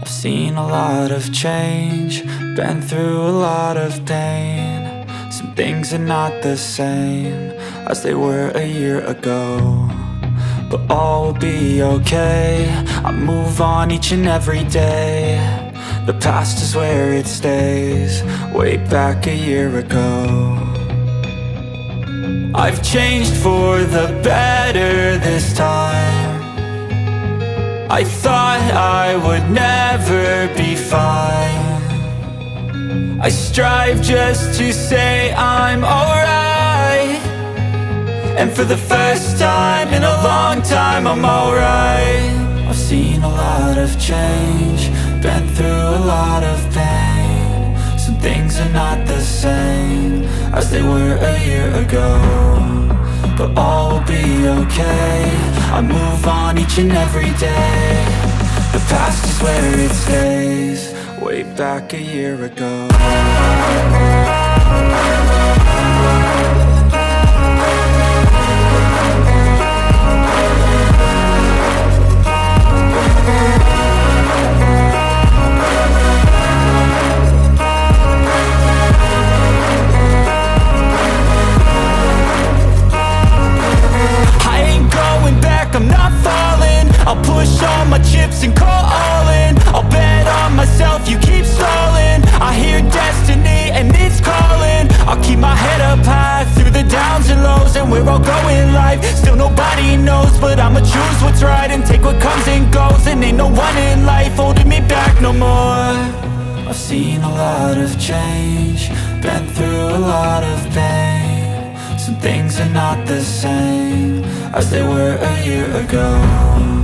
I've seen a lot of change, been through a lot of pain. Some things are not the same as they were a year ago, but all will be okay. I move on each and every day. The past is where it stays, way back a year ago. I've changed for the better this time. I thought I would never be fine. I strive just to say I'm alright, and for the first time in a long time I'm alright. I've seen a lot of change, been through a lot of pain. Some things are not the same as they were a year ago, but all will be okay. I move on each and every day. The past is where it stays, way back a year ago. I'm not falling, I'll push all my chips and call all in. I'll bet on myself, you keep stalling. I hear destiny and it's calling. I'll keep my head up high through the downs and lows, and we're all going life. Still nobody knows, but I'ma choose what's right and take what comes and goes. And ain't no one in life holding me back no more. I've seen a lot of change, been through a lot of pain. Some things are not the same as they were a year ago.